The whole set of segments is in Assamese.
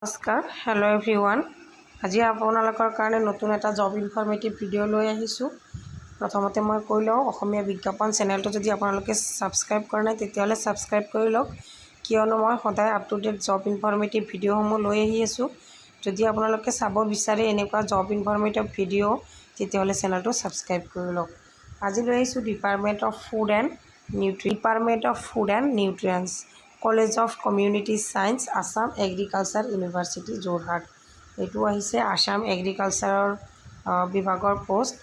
নমস্কাৰ হেল্ল' এভৰিৱান আজি আপোনালোকৰ কাৰণে নতুন এটা জব ইনফৰ্মেটিভ ভিডিঅ' লৈ আহিছোঁ। প্ৰথমতে মই কৈ লওঁ, অসমীয়া বিজ্ঞাপন চেনেলটো যদি আপোনালোকে ছাবস্ক্ৰাইব কৰা নাই তেতিয়াহ'লে ছাবস্ক্ৰাইব কৰি লওক, কিয়নো মই সদায় up to date job informative ভিডিঅ'সমূহ লৈ আহি আছোঁ। যদি আপোনালোকে চাব বিচাৰে এনেকুৱা জব ইনফৰ্মেটিভ ভিডিঅ' তেতিয়াহ'লে চেনেলটো ছাবস্ক্ৰাইব কৰি লওক। আজি লৈ আহিছোঁ department of food and nutrients college of community science Assam agriculture university Jorhat. এইটো আহিছে আছাম এগ্ৰিকালচাৰৰ বিভাগৰ পোষ্ট।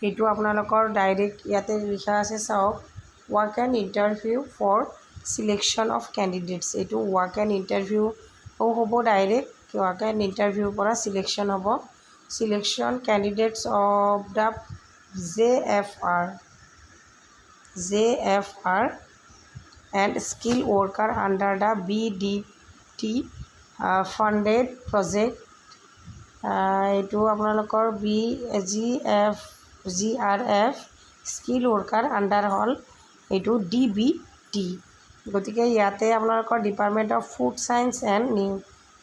এইটো আপোনালোকৰ ডাইৰেক্ট ইয়াতে লিখা আছে, চাওক, walk and interview for selection of candidates. এইটো ৱাক এণ্ড ইণ্টাৰভিউ হ'ব, ডাইৰেক্ট ৱাক এণ্ড ইণ্টাৰভিউৰ পৰা চিলেকশ্যন হ'ব। Selection candidates of the JFR and skilled worker under the BDT funded project। এইটো আপোনালোকৰ GRF স্কিল ৱৰ্কাৰ আণ্ডাৰ হ'ল এইটো DBT। গতিকে ইয়াতে আপোনালোকৰ department of food science and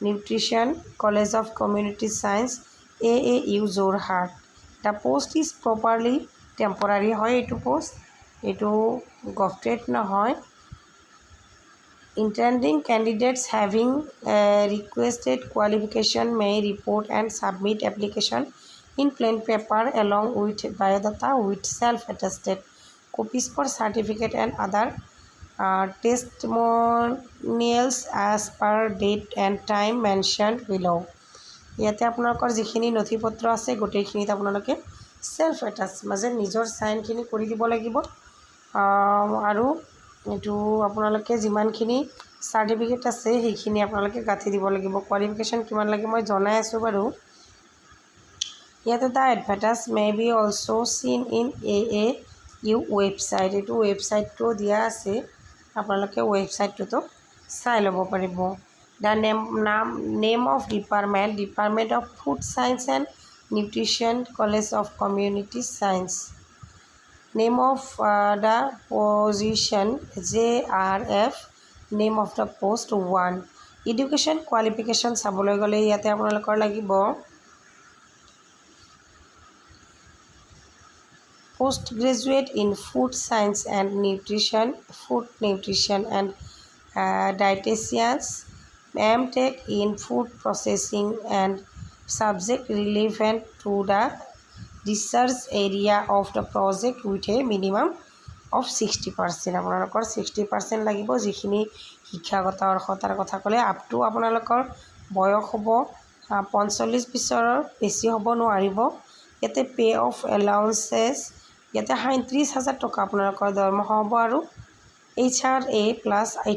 nutrition college of community science AAU Jorhat. The post is properly temporary হয়। এইটো পোষ্ট, এইটো গভৰ্ণমেণ্ট নহয়। Intending candidates having requested qualification may report and submit application in plain paper along with biodata with self-attested copies for certificate and other testimonials as per date and time mentioned below। ইয়াতে আপোনালোকৰ যিখিনি নথিপত্ৰ আছে গোটেইখিনিত আপোনালোকে সেলফ এটাচ মানে নিজৰ সাইনখিনি কৰি দিব লাগিব। আৰু এইটো আপোনালোকে যিমানখিনি চাৰ্টিফিকেট আছে সেইখিনি আপোনালোকে গাঁঠি দিব লাগিব। কোৱালিফিকেশ্যন কিমান লাগে মই জনাই আছোঁ বাৰু। ইয়াতে the advertise may be also' চিন ইন AAU ৱেবছাইট। এইটো ৱেবছাইটটো দিয়া আছে, আপোনালোকে ৱেবছাইটটোতো চাই ল'ব পাৰিব। The name of department of food science and nutrition college of community science. Name of the position JRF। Name of the post 1। Education qualification চাবলৈ গ'লে ইয়াতে আপোনালোকৰ লাগিব post graduate in food science and nutrition, food nutrition and dietitians, M.Tech in food processing and subject relevant to the research area of the project with a minimum of 60%। আপোনালোকৰ 60% লাগিব। যিখিনি শিক্ষাগত অৰ্হতাৰ কথা ক'লে আপ টু আপোনালোকৰ বয়স হ'ব 45 বছৰৰ বেছি হ'ব নোৱাৰিব। ইয়াতে পে অফ এলাউন্সেছ ইয়াতে 37,000 টকা আপোনালোকৰ দৰমহা হ'ব আৰু HRA +